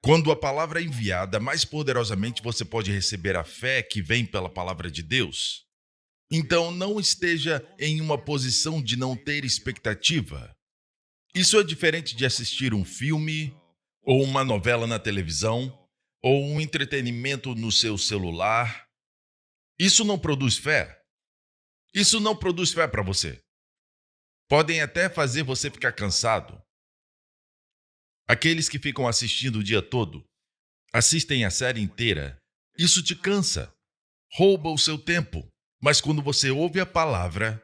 Quando a palavra é enviada, mais poderosamente você pode receber a fé que vem pela palavra de Deus. Então, não esteja em uma posição de não ter expectativa. Isso é diferente de assistir um filme, ou uma novela na televisão, ou um entretenimento no seu celular. Isso não produz fé. Isso não produz fé para você. Podem até fazer você ficar cansado. Aqueles que ficam assistindo o dia todo, assistem a série inteira. Isso te cansa, rouba o seu tempo. Mas quando você ouve a palavra,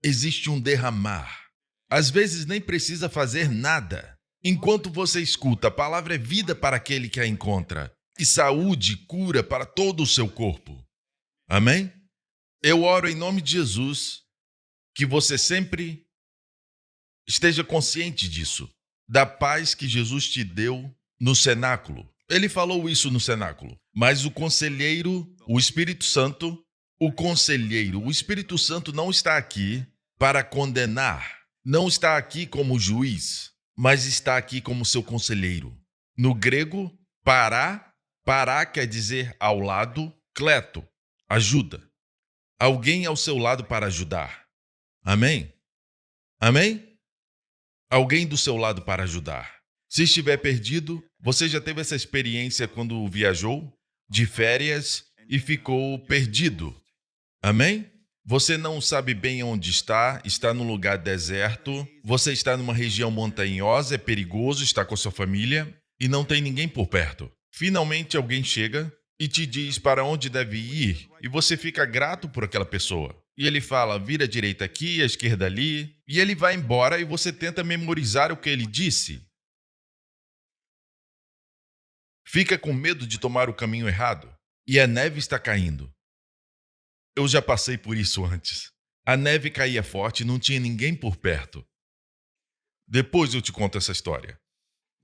existe um derramar. Às vezes nem precisa fazer nada. Enquanto você escuta, a palavra é vida para aquele que a encontra e saúde e cura para todo o seu corpo. Amém? Eu oro em nome de Jesus que você sempre esteja consciente disso, da paz que Jesus te deu no cenáculo. Ele falou isso no cenáculo. Mas o conselheiro, o Espírito Santo, o Espírito Santo não está aqui para condenar, não está aqui como juiz, mas está aqui como seu conselheiro. No grego, pará quer dizer ao lado, kleto, ajuda. Alguém ao seu lado para ajudar. Amém? Amém? Alguém do seu lado para ajudar. Se estiver perdido, você já teve essa experiência quando viajou de férias e ficou perdido. Amém? Você não sabe bem onde está num lugar deserto, você está numa região montanhosa, é perigoso, está com a sua família e não tem ninguém por perto. Finalmente alguém chega e te diz para onde deve ir e você fica grato por aquela pessoa. E ele fala, vira à direita aqui, à esquerda ali, e ele vai embora e você tenta memorizar o que ele disse. Fica com medo de tomar o caminho errado e a neve está caindo. Eu já passei por isso antes. A neve caía forte e não tinha ninguém por perto. Depois eu te conto essa história.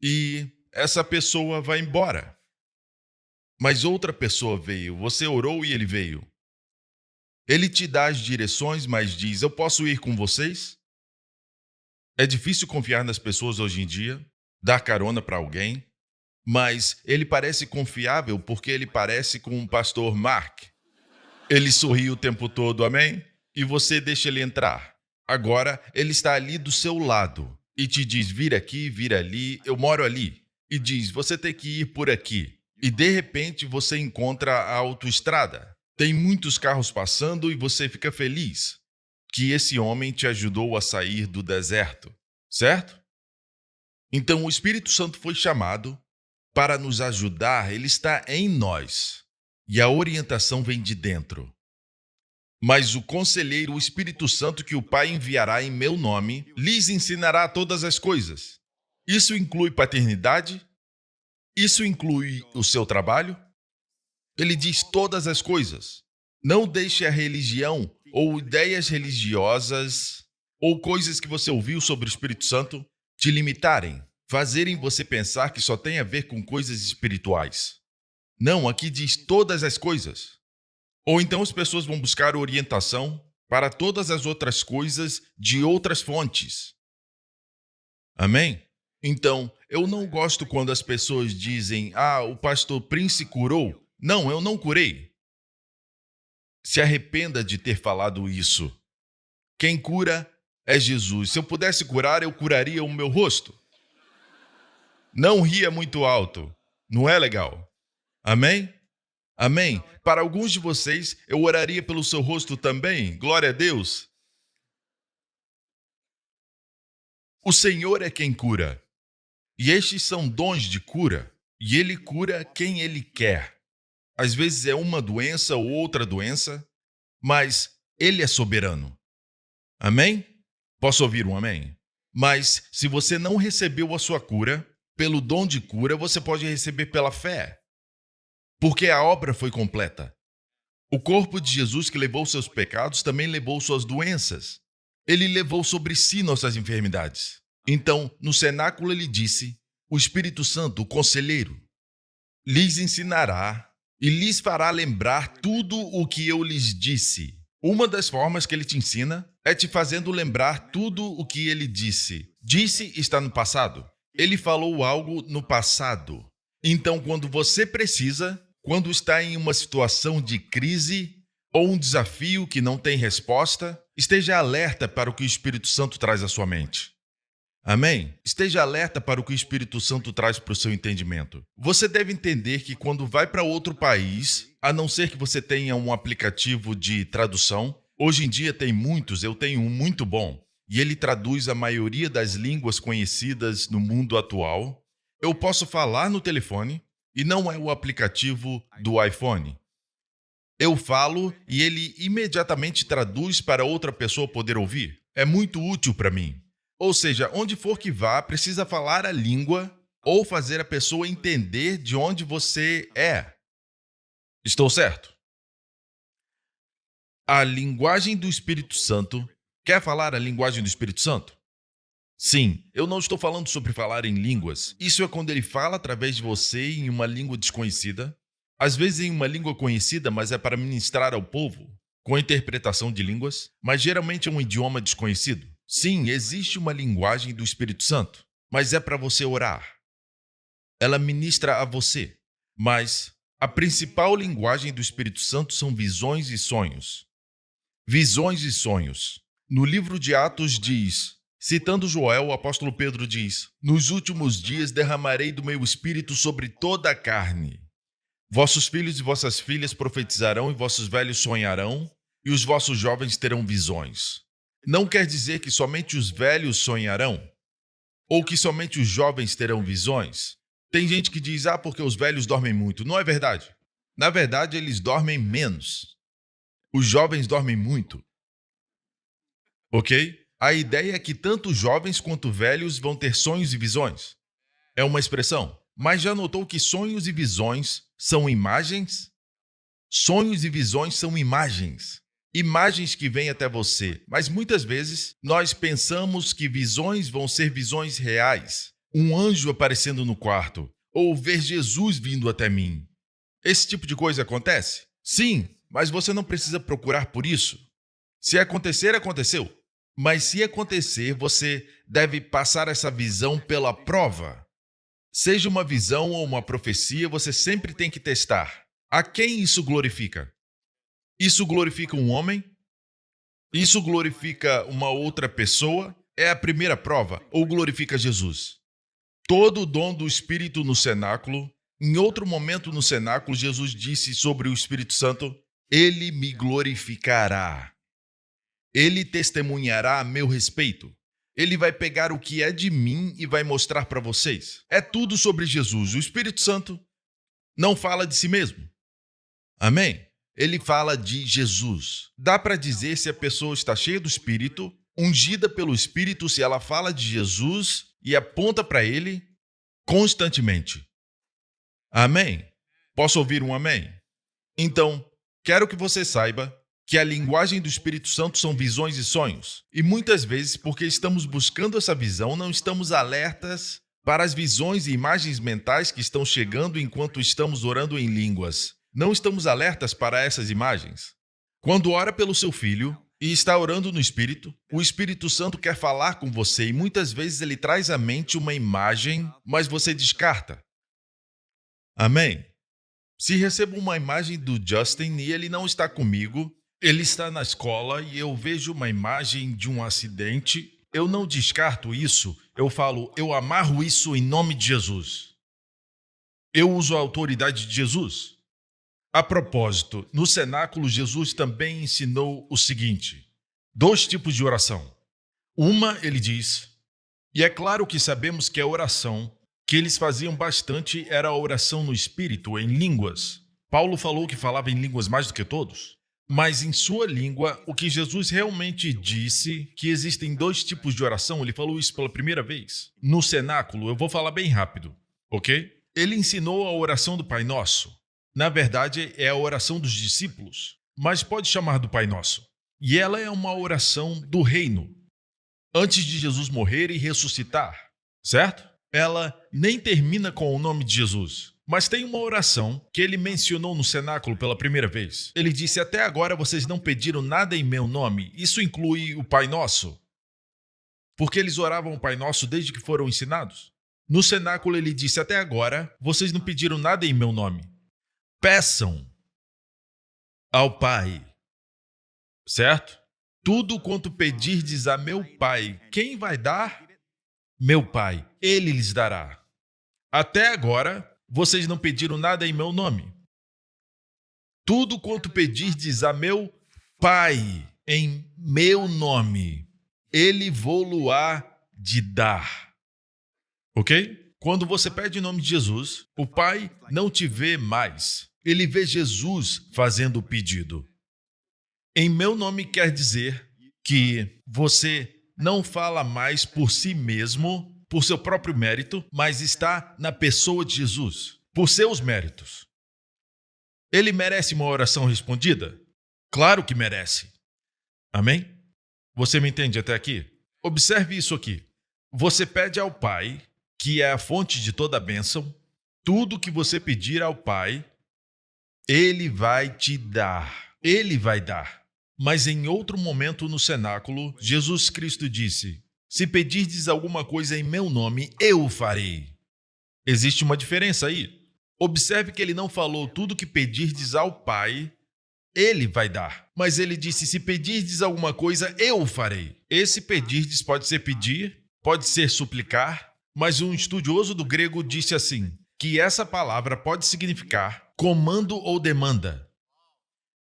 E essa pessoa vai embora. Mas outra pessoa veio. Você orou e ele veio. Ele te dá as direções, mas diz, eu posso ir com vocês? É difícil confiar nas pessoas hoje em dia, dar carona para alguém, mas ele parece confiável porque ele parece com o pastor Mark. Ele sorri o tempo todo, amém? E você deixa ele entrar. Agora, ele está ali do seu lado e te diz, vira aqui, vira ali, eu moro ali. E diz, você tem que ir por aqui. E de repente você encontra a autoestrada. Tem muitos carros passando e você fica feliz que esse homem te ajudou a sair do deserto, certo? Então o Espírito Santo foi chamado para nos ajudar, ele está em nós. E a orientação vem de dentro. Mas o conselheiro, o Espírito Santo, que o Pai enviará em meu nome, lhes ensinará todas as coisas. Isso inclui paternidade? Isso inclui o seu trabalho? Ele diz todas as coisas. Não deixe a religião ou ideias religiosas ou coisas que você ouviu sobre o Espírito Santo te limitarem, fazerem você pensar que só tem a ver com coisas espirituais. Não, aqui diz todas as coisas. Ou então as pessoas vão buscar orientação para todas as outras coisas de outras fontes. Amém? Então, eu não gosto quando as pessoas dizem, o pastor Prince curou. Não, eu não curei. Se arrependa de ter falado isso. Quem cura é Jesus. Se eu pudesse curar, eu curaria o meu rosto. Não ria muito alto. Não é legal. Amém? Amém? Para alguns de vocês, eu oraria pelo seu rosto também. Glória a Deus. O Senhor é quem cura. E estes são dons de cura. E Ele cura quem Ele quer. Às vezes é uma doença ou outra doença, mas Ele é soberano. Amém? Posso ouvir um amém? Mas se você não recebeu a sua cura, pelo dom de cura, você pode receber pela fé. Porque a obra foi completa. O corpo de Jesus que levou seus pecados também levou suas doenças. Ele levou sobre si nossas enfermidades. Então, no cenáculo ele disse, o Espírito Santo, o conselheiro, lhes ensinará e lhes fará lembrar tudo o que eu lhes disse. Uma das formas que ele te ensina é te fazendo lembrar tudo o que ele disse. Disse está no passado. Ele falou algo no passado. Então, quando você precisa, quando está em uma situação de crise ou um desafio que não tem resposta, esteja alerta para o que o Espírito Santo traz à sua mente. Amém? Esteja alerta para o que o Espírito Santo traz para o seu entendimento. Você deve entender que quando vai para outro país, a não ser que você tenha um aplicativo de tradução, hoje em dia tem muitos, eu tenho um muito bom, e ele traduz a maioria das línguas conhecidas no mundo atual. Eu posso falar no telefone e não é o aplicativo do iPhone. Eu falo e ele imediatamente traduz para outra pessoa poder ouvir. É muito útil para mim. Ou seja, onde for que vá, precisa falar a língua ou fazer a pessoa entender de onde você é. Estou certo? A linguagem do Espírito Santo. Quer falar a linguagem do Espírito Santo? Sim, eu não estou falando sobre falar em línguas. Isso é quando ele fala através de você em uma língua desconhecida. Às vezes em uma língua conhecida, mas é para ministrar ao povo, com interpretação de línguas, mas geralmente é um idioma desconhecido. Sim, existe uma linguagem do Espírito Santo, mas é para você orar. Ela ministra a você, mas a principal linguagem do Espírito Santo são visões e sonhos. Visões e sonhos. No livro de Atos diz, citando Joel, o apóstolo Pedro diz, nos últimos dias derramarei do meu espírito sobre toda a carne. Vossos filhos e vossas filhas profetizarão e vossos velhos sonharão, e os vossos jovens terão visões. Não quer dizer que somente os velhos sonharão, ou que somente os jovens terão visões. Tem gente que diz, porque os velhos dormem muito. Não é verdade. Na verdade, eles dormem menos. Os jovens dormem muito. Ok? A ideia é que tanto jovens quanto velhos vão ter sonhos e visões. É uma expressão. Mas já notou que sonhos e visões são imagens? Sonhos e visões são imagens. Imagens que vêm até você. Mas muitas vezes nós pensamos que visões vão ser visões reais. Um anjo aparecendo no quarto. Ou ver Jesus vindo até mim. Esse tipo de coisa acontece? Sim, mas você não precisa procurar por isso. Se acontecer, aconteceu. Mas se acontecer, você deve passar essa visão pela prova. Seja uma visão ou uma profecia, você sempre tem que testar. A quem isso glorifica? Isso glorifica um homem? Isso glorifica uma outra pessoa? É a primeira prova? Ou glorifica Jesus? Todo o dom do Espírito no cenáculo, em outro momento no cenáculo, Jesus disse sobre o Espírito Santo, ele me glorificará. Ele testemunhará a meu respeito. Ele vai pegar o que é de mim e vai mostrar para vocês. É tudo sobre Jesus. O Espírito Santo não fala de si mesmo. Amém? Ele fala de Jesus. Dá para dizer se a pessoa está cheia do Espírito, ungida pelo Espírito, se ela fala de Jesus e aponta para ele constantemente. Amém? Posso ouvir um amém? Então, quero que você saiba que a linguagem do Espírito Santo são visões e sonhos. E muitas vezes, porque estamos buscando essa visão, não estamos alertas para as visões e imagens mentais que estão chegando enquanto estamos orando em línguas. Não estamos alertas para essas imagens. Quando ora pelo seu filho e está orando no Espírito, o Espírito Santo quer falar com você e muitas vezes ele traz à mente uma imagem, mas você descarta. Amém? Se recebo uma imagem do Justin e ele não está comigo, ele está na escola e eu vejo uma imagem de um acidente, eu não descarto isso, eu falo, eu amarro isso em nome de Jesus. Eu uso a autoridade de Jesus. A propósito, no cenáculo, Jesus também ensinou o seguinte: 2 tipos de oração. Uma, ele diz, e é claro que sabemos que a oração que eles faziam bastante era a oração no Espírito, em línguas. Paulo falou que falava em línguas mais do que todos. Mas em sua língua, o que Jesus realmente disse, que existem 2 tipos de oração, ele falou isso pela primeira vez. No cenáculo, eu vou falar bem rápido, ok? Ele ensinou a oração do Pai Nosso. Na verdade, é a oração dos discípulos, mas pode chamar do Pai Nosso. E ela é uma oração do reino, antes de Jesus morrer e ressuscitar, certo? Ela nem termina com o nome de Jesus. Mas tem uma oração que ele mencionou no cenáculo pela primeira vez. Ele disse, até agora vocês não pediram nada em meu nome. Isso inclui o Pai Nosso? Porque eles oravam o Pai Nosso desde que foram ensinados? No cenáculo ele disse: até agora, vocês não pediram nada em meu nome. Peçam ao Pai, certo? Tudo quanto pedirdes a meu Pai, quem vai dar? Meu Pai, Ele lhes dará. Até agora, vocês não pediram nada em meu nome. Tudo quanto pedirdes a meu Pai, em meu nome, Ele vô-lo-á de dar. Ok? Quando você pede em nome de Jesus, o Pai não te vê mais. Ele vê Jesus fazendo o pedido. Em meu nome quer dizer que você não fala mais por si mesmo, por seu próprio mérito, mas está na pessoa de Jesus, por seus méritos. Ele merece uma oração respondida? Claro que merece. Amém? Você me entende até aqui? Observe isso aqui. Você pede ao Pai, que é a fonte de toda a bênção, tudo que você pedir ao Pai, Ele vai te dar. Ele vai dar. Mas em outro momento no cenáculo, Jesus Cristo disse: se pedirdes alguma coisa em meu nome, eu o farei. Existe uma diferença aí. Observe que ele não falou tudo que pedirdes ao Pai, Ele vai dar. Mas ele disse: se pedirdes alguma coisa, eu o farei. Esse pedirdes pode ser pedir, pode ser suplicar, mas um estudioso do grego disse assim, que essa palavra pode significar comando ou demanda.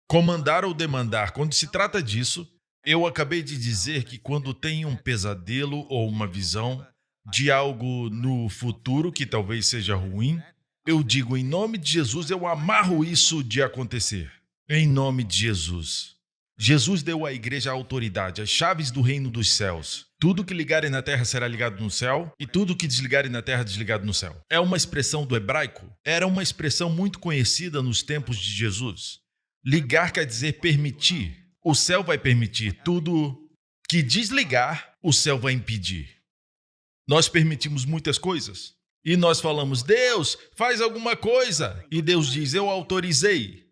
Comandar ou demandar. Quando se trata disso, eu acabei de dizer que quando tem um pesadelo ou uma visão de algo no futuro que talvez seja ruim, eu digo: em nome de Jesus, eu amarro isso de acontecer. Em nome de Jesus. Jesus deu à igreja a autoridade, as chaves do reino dos céus. Tudo que ligarem na terra será ligado no céu, e tudo que desligarem na terra desligado no céu. É uma expressão do hebraico. Era uma expressão muito conhecida nos tempos de Jesus. Ligar quer dizer permitir. O céu vai permitir. Tudo que desligar, o céu vai impedir. Nós permitimos muitas coisas. E nós falamos: Deus, faz alguma coisa. E Deus diz: eu autorizei.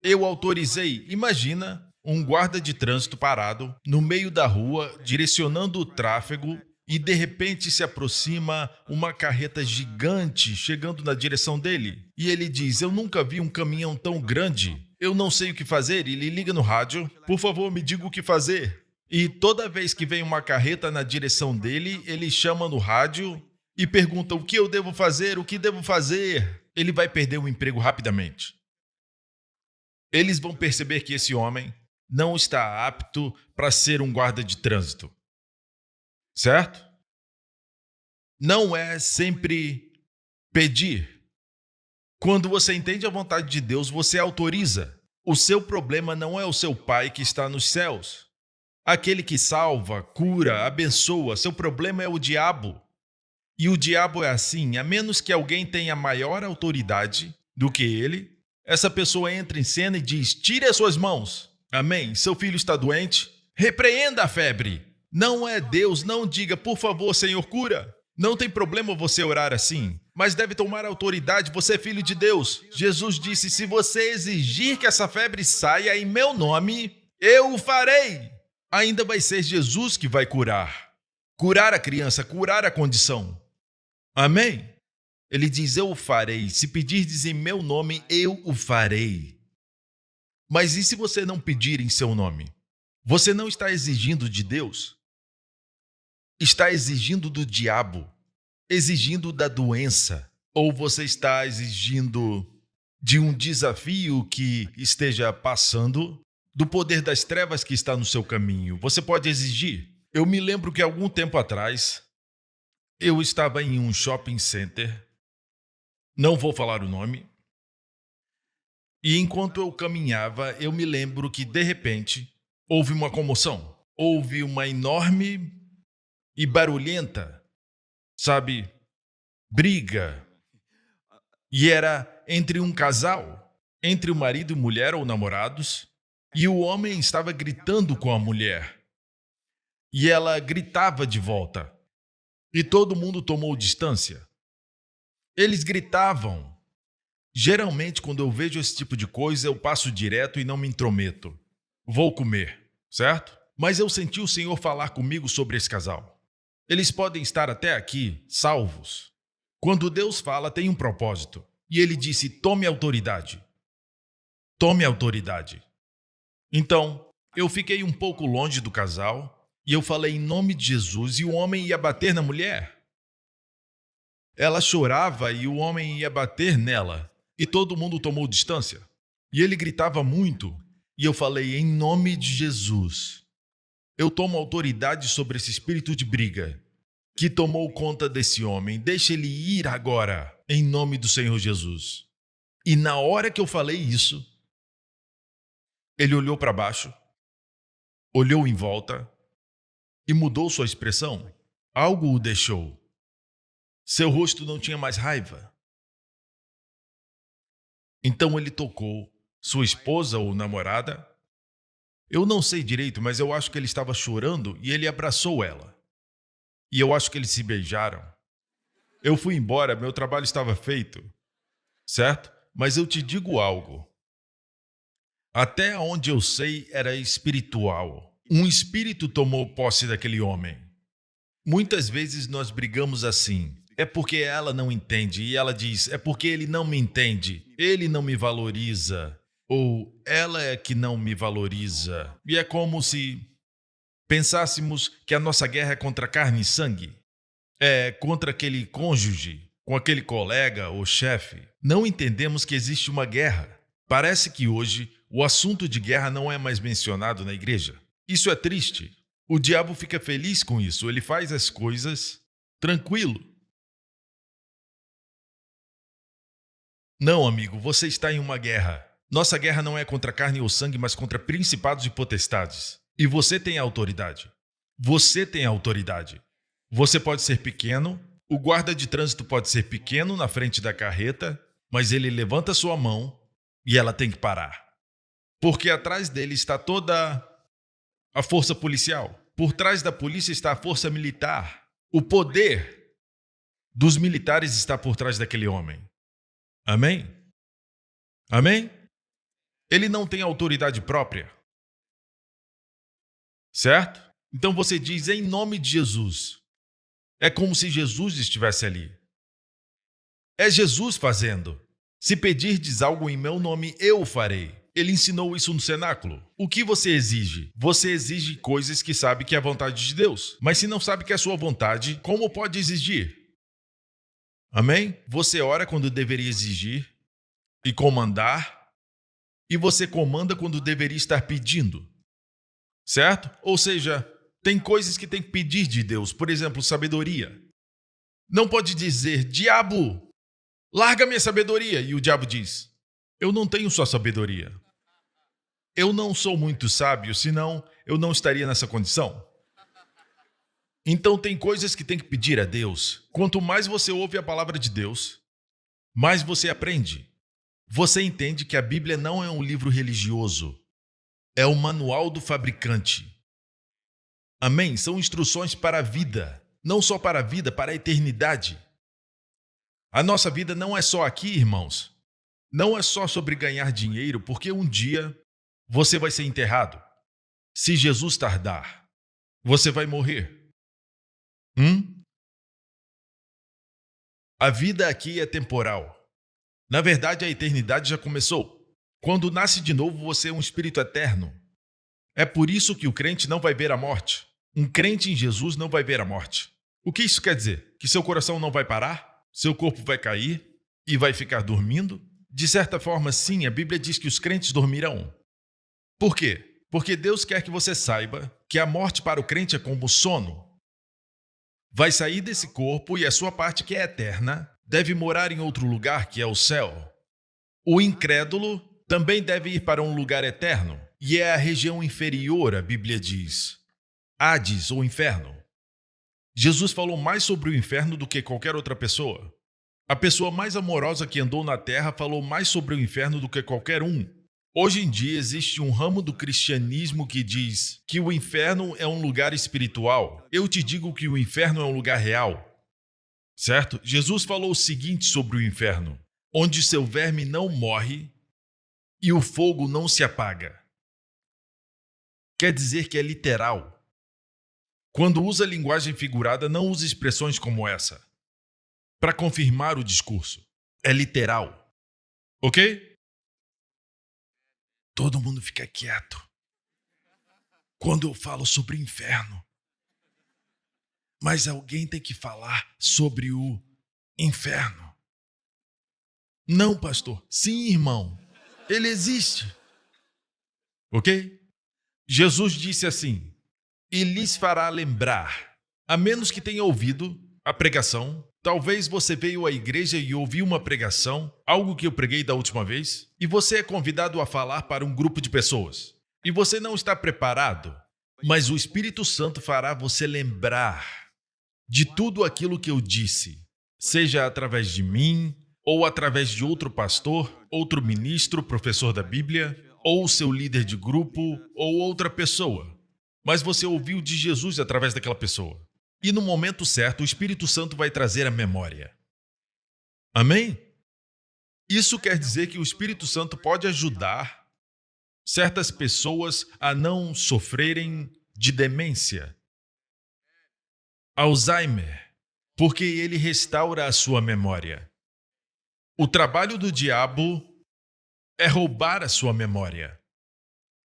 Eu autorizei. Imagina um guarda de trânsito parado no meio da rua, direcionando o tráfego, e de repente se aproxima uma carreta gigante chegando na direção dele. E ele diz: eu nunca vi um caminhão tão grande. Eu não sei o que fazer. Ele liga no rádio: por favor, me diga o que fazer. E toda vez que vem uma carreta na direção dele, ele chama no rádio e pergunta: o que eu devo fazer? O que devo fazer? Ele vai perder o emprego rapidamente. Eles vão perceber que esse homem não está apto para ser um guarda de trânsito. Certo? Não é sempre pedir. Quando você entende a vontade de Deus, você autoriza. O seu problema não é o seu Pai que está nos céus. Aquele que salva, cura, abençoa. Seu problema é o diabo. E o diabo é assim: a menos que alguém tenha maior autoridade do que ele, essa pessoa entra em cena e diz: tire as suas mãos. Amém? Seu filho está doente? Repreenda a febre. Não é Deus, não diga: por favor, Senhor, cura. Não tem problema você orar assim, mas deve tomar autoridade. Você é filho de Deus. Jesus disse: se você exigir que essa febre saia em meu nome, eu o farei. Ainda vai ser Jesus que vai curar. Curar a criança, curar a condição. Amém? Ele diz: eu o farei. Se pedirdes em meu nome, eu o farei. Mas e se você não pedir em seu nome? Você não está exigindo de Deus? Está exigindo do diabo? Exigindo da doença? Ou você está exigindo de um desafio que esteja passando, do poder das trevas que está no seu caminho? Você pode exigir. Eu me lembro que algum tempo atrás, eu estava em um shopping center, não vou falar o nome, e enquanto eu caminhava, eu me lembro que, de repente, houve uma comoção. Houve uma enorme e barulhenta, briga. E era entre um casal, entre o marido e mulher ou namorados, e o homem estava gritando com a mulher. E ela gritava de volta. E todo mundo tomou distância. Eles gritavam. Geralmente, quando eu vejo esse tipo de coisa, eu passo direto e não me intrometo. Vou comer, certo? Mas eu senti o Senhor falar comigo sobre esse casal. Eles podem estar até aqui salvos, Quando Deus fala, tem um propósito. E ele disse: tome autoridade. Tome autoridade. Então, eu fiquei um pouco longe do casal e eu falei em nome de Jesus e o homem ia bater na mulher. Ela chorava e o homem ia bater nela e todo mundo tomou distância. E ele gritava muito e eu falei em nome de Jesus. Eu tomo autoridade sobre esse espírito de briga que tomou conta desse homem. Deixa ele ir agora, em nome do Senhor Jesus. E na hora que eu falei isso, ele olhou para baixo, olhou em volta e mudou sua expressão. Algo o deixou. Seu rosto não tinha mais raiva. Então ele tocou sua esposa ou namorada. Eu não sei direito, mas eu acho que ele estava chorando e ele abraçou ela. E eu acho que eles se beijaram. Eu fui embora, meu trabalho estava feito, certo? Mas eu te digo algo. Até onde eu sei era espiritual. Um espírito tomou posse daquele homem. Muitas vezes nós brigamos assim. É porque ela não entende. E ela diz, é porque ele não me entende. Ele não me valoriza. Ou ela é que não me valoriza. E é como se pensássemos que a nossa guerra é contra carne e sangue. É contra aquele cônjuge, com aquele colega ou chefe. Não entendemos que existe uma guerra. Parece que hoje o assunto de guerra não é mais mencionado na igreja. Isso é triste. O diabo fica feliz com isso. Ele faz as coisas tranquilo. Não, amigo, você está em uma guerra. Nossa guerra não é contra carne ou sangue, mas contra principados e potestades. E você tem autoridade. Você tem autoridade. Você pode ser pequeno, o guarda de trânsito pode ser pequeno na frente da carreta, mas ele levanta sua mão e ela tem que parar. Porque atrás dele está toda a força policial. Por trás da polícia está a força militar. O poder dos militares está por trás daquele homem. Amém? Amém? Ele não tem autoridade própria. Certo? Então você diz em nome de Jesus. É como se Jesus estivesse ali. É Jesus fazendo. Se pedirdes algo em meu nome, eu o farei. Ele ensinou isso no cenáculo. O que você exige? Você exige coisas que sabe que é a vontade de Deus. Mas se não sabe que é a sua vontade, como pode exigir? Amém? Você ora quando deveria exigir e comandar, e você comanda quando deveria estar pedindo. Certo? Ou seja, tem coisas que tem que pedir de Deus. Por exemplo, sabedoria. Não pode dizer, diabo, larga minha sabedoria. E o diabo diz, eu não tenho sua sabedoria. Eu não sou muito sábio, senão eu não estaria nessa condição. Então tem coisas que tem que pedir a Deus. Quanto mais você ouve a palavra de Deus, mais você aprende. Você entende que a Bíblia não é um livro religioso. É o manual do fabricante. Amém? São instruções para a vida. Não só para a vida, para a eternidade. A nossa vida não é só aqui, irmãos. Não é só sobre ganhar dinheiro, porque um dia você vai ser enterrado. Se Jesus tardar, você vai morrer. A vida aqui é temporal. Na verdade, a eternidade já começou. Quando nasce de novo, você é um espírito eterno. É por isso que o crente não vai ver a morte. Um crente em Jesus não vai ver a morte. O que isso quer dizer? Que seu coração não vai parar? Seu corpo vai cair e vai ficar dormindo? De certa forma, sim, a Bíblia diz que os crentes dormirão. Por quê? Porque Deus quer que você saiba que a morte para o crente é como sono. Vai sair desse corpo e a sua parte, que é eterna, deve morar em outro lugar, que é o céu. O incrédulo também deve ir para um lugar eterno, e é a região inferior, a Bíblia diz. Hades, ou inferno. Jesus falou mais sobre o inferno do que qualquer outra pessoa. A pessoa mais amorosa que andou na terra falou mais sobre o inferno do que qualquer um. Hoje em dia existe um ramo do cristianismo que diz que o inferno é um lugar espiritual. Eu te digo que o inferno é um lugar real. Certo? Jesus falou o seguinte sobre o inferno: onde seu verme não morre e o fogo não se apaga. Quer dizer que é literal. Quando usa linguagem figurada, não usa expressões como essa. para confirmar o discurso. É literal. Ok? Todo mundo fica quieto quando eu falo sobre o inferno. Mas alguém tem que falar sobre o inferno. Não, pastor. Sim, irmão. Ele existe. Ok? Jesus disse assim: e lhes fará lembrar, a menos que tenha ouvido a pregação. Talvez você veio à igreja e ouviu uma pregação, algo que eu preguei da última vez, e você é convidado a falar para um grupo de pessoas. E você não está preparado, mas o Espírito Santo fará você lembrar de tudo aquilo que eu disse, seja através de mim, ou através de outro pastor, outro ministro, professor da Bíblia, ou seu líder de grupo, ou outra pessoa. Mas você ouviu de Jesus através daquela pessoa. E no momento certo, o Espírito Santo vai trazer a memória. Amém? Isso quer dizer que o Espírito Santo pode ajudar certas pessoas a não sofrerem de demência, Alzheimer, porque ele restaura a sua memória. O trabalho do diabo é roubar a sua memória.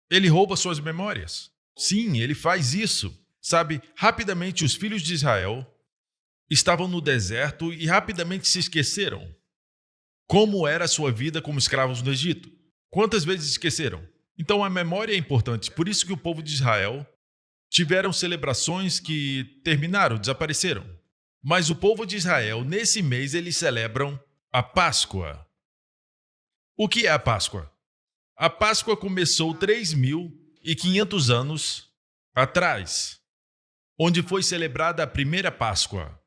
Ele rouba suas memórias. Sim, ele faz isso. Sabe, rapidamente os filhos de Israel estavam no deserto e rapidamente se esqueceram como era a sua vida como escravos no Egito. Quantas vezes esqueceram? Então a memória é importante. Por isso que o povo de Israel tiveram celebrações que terminaram, desapareceram. Mas o povo de Israel, nesse mês, eles celebram a Páscoa. O que é a Páscoa? A Páscoa começou 3.500 anos atrás, onde foi celebrada a primeira Páscoa.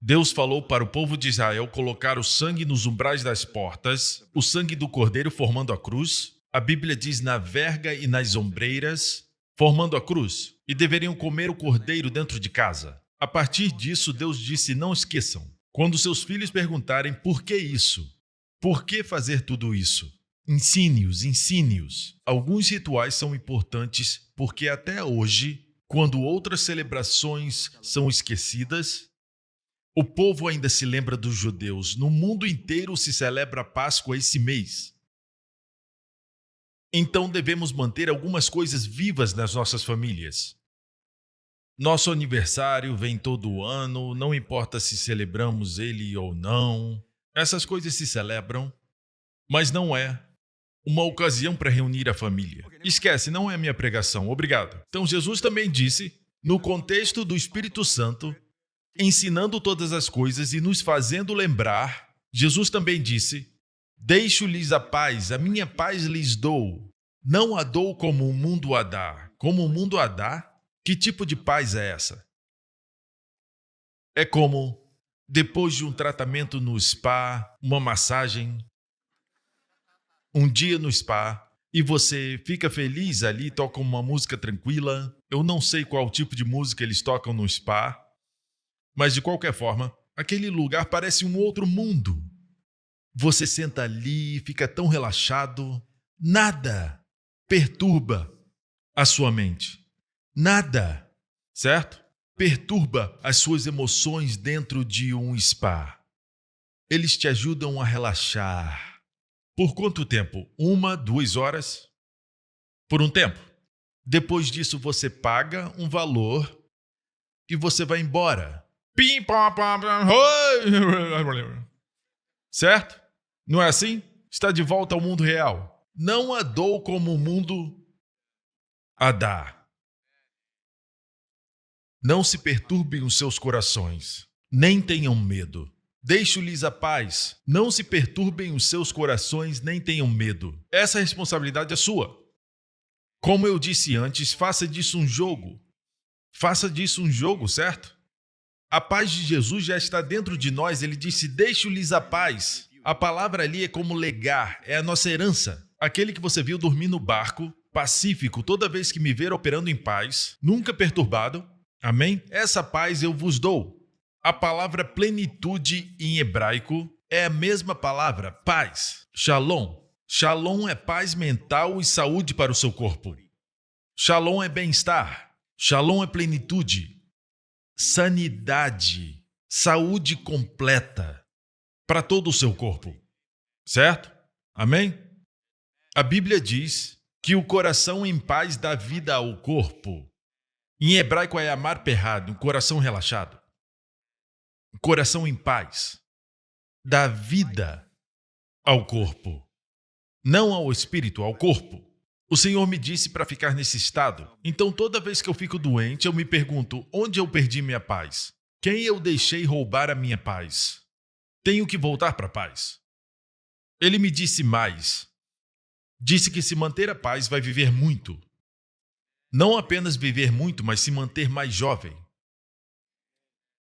Deus falou para o povo de Israel colocar o sangue nos umbrais das portas, o sangue do cordeiro formando a cruz. A Bíblia diz na verga e nas ombreiras, formando a cruz, e deveriam comer o cordeiro dentro de casa. A partir disso, Deus disse: não esqueçam. Quando seus filhos perguntarem por que isso, por que fazer tudo isso, ensine-os, ensine-os. Alguns rituais são importantes porque até hoje, quando outras celebrações são esquecidas, o povo ainda se lembra dos judeus. No mundo inteiro se celebra a Páscoa esse mês. Então devemos manter algumas coisas vivas nas nossas famílias. Nosso aniversário vem todo ano, não importa se celebramos ele ou não. Essas coisas se celebram, mas não é uma ocasião para reunir a família. Esquece, não é a minha pregação, obrigado. Então Jesus também disse, no contexto do Espírito Santo, ensinando todas as coisas e nos fazendo lembrar, Jesus também disse: deixo-lhes a paz, a minha paz lhes dou. Não a dou como o mundo a dá. Como o mundo a dá? Que tipo de paz é essa? É como, depois de um tratamento no spa, uma massagem, um dia no spa, e você fica feliz ali, toca uma música tranquila. Eu não sei qual tipo de música eles tocam no spa, mas de qualquer forma, aquele lugar parece um outro mundo. Você senta ali, fica tão relaxado, nada perturba a sua mente. Nada, certo? Perturba as suas emoções dentro de um spa. Eles te ajudam a relaxar. Por quanto tempo? 1, 2 horas? Por um tempo. Depois disso, você paga um valor e você vai embora. Pim, pam, pam, pam. Certo? Não é assim? Está de volta ao mundo real. Não a dou como o mundo a dá. Não se perturbem os seus corações, nem tenham medo. Deixo-lhes a paz. Não se perturbem os seus corações, nem tenham medo. Essa responsabilidade é sua. Como eu disse antes, faça disso um jogo. Faça disso um jogo, certo? A paz de Jesus já está dentro de nós. Ele disse, deixo-lhes a paz. A palavra ali é como legar, é a nossa herança. Aquele que você viu dormir no barco, pacífico, toda vez que me ver operando em paz, nunca perturbado. Amém? Essa paz eu vos dou. A palavra plenitude em hebraico é a mesma palavra, paz, shalom. Shalom é paz mental e saúde para o seu corpo. Shalom é bem-estar. Shalom é plenitude, sanidade, saúde completa. para todo o seu corpo. Certo? Amém? A Bíblia diz que o coração em paz dá vida ao corpo. Em hebraico é amar perrado, um coração relaxado. Um coração em paz dá vida ao corpo. Não ao espírito, ao corpo. O Senhor me disse para ficar nesse estado. Então, toda vez que eu fico doente, eu me pergunto: onde eu perdi minha paz? Quem eu deixei roubar a minha paz? Tenho que voltar para a paz. Ele me disse mais. Disse que se manter a paz vai viver muito. Não apenas viver muito, mas se manter mais jovem.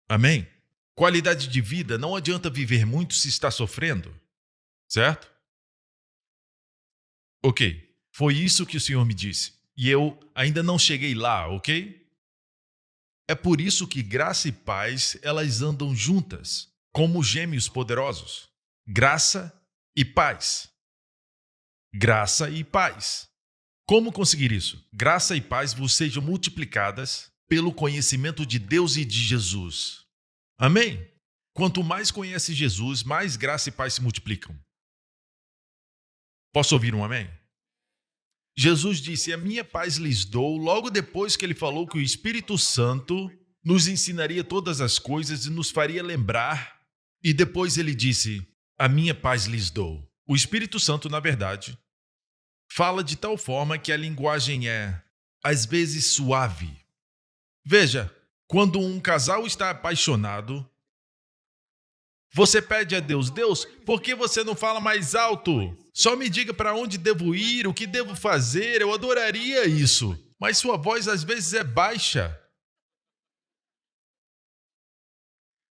Amém? Qualidade de vida, não adianta viver muito se está sofrendo. Certo? Ok. Foi isso que o Senhor me disse. E eu ainda não cheguei lá, ok? É por isso que graça e paz, elas andam juntas, como gêmeos poderosos. Graça e paz. Graça e paz. Como conseguir isso? Graça e paz vos sejam multiplicadas pelo conhecimento de Deus e de Jesus. Amém? Quanto mais conhece Jesus, mais graça e paz se multiplicam. Posso ouvir um amém? Jesus disse: a minha paz lhes dou, logo depois que ele falou que o Espírito Santo nos ensinaria todas as coisas e nos faria lembrar. E depois ele disse: a minha paz lhes dou. O Espírito Santo, na verdade, fala de tal forma que a linguagem é, às vezes, suave. Veja, quando um casal está apaixonado, você pede a Deus: Deus, por que você não fala mais alto? Só me diga para onde devo ir, o que devo fazer, eu adoraria isso. Mas sua voz às vezes é baixa.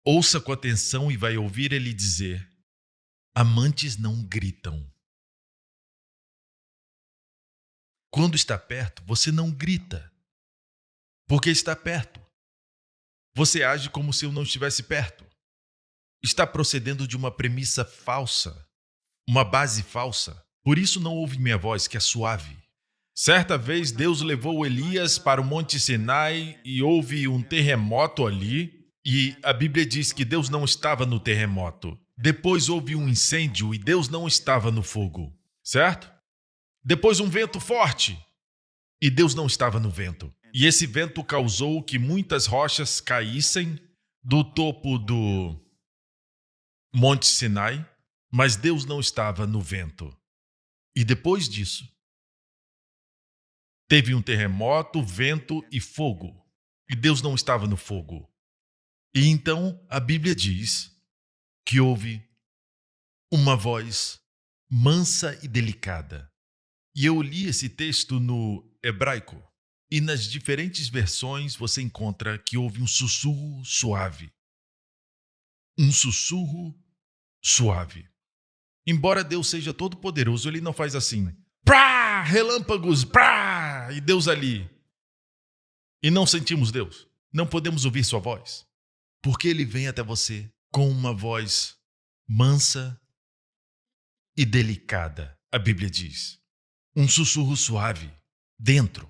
Ouça com atenção e vai ouvir ele dizer: amantes não gritam. Quando está perto, você não grita, porque está perto. Você age como se eu não estivesse perto. Está procedendo de uma premissa falsa, uma base falsa. Por isso não ouve minha voz, que é suave. Certa vez Deus levou Elias para o Monte Sinai e houve um terremoto ali. E a Bíblia diz que Deus não estava no terremoto. Depois houve um incêndio e Deus não estava no fogo. Certo? Depois um vento forte e Deus não estava no vento. E esse vento causou que muitas rochas caíssem do topo do Monte Sinai, mas Deus não estava no vento. E depois disso, teve um terremoto, vento e fogo. E Deus não estava no fogo. E então a Bíblia diz que houve uma voz mansa e delicada. E eu li esse texto no hebraico. E nas diferentes versões você encontra que houve um sussurro suave. Um sussurro suave. Embora Deus seja todo poderoso, ele não faz assim: prá, relâmpagos, prá, e Deus ali. E não sentimos Deus. Não podemos ouvir sua voz. Porque ele vem até você com uma voz mansa e delicada, a Bíblia diz. Um sussurro suave, dentro.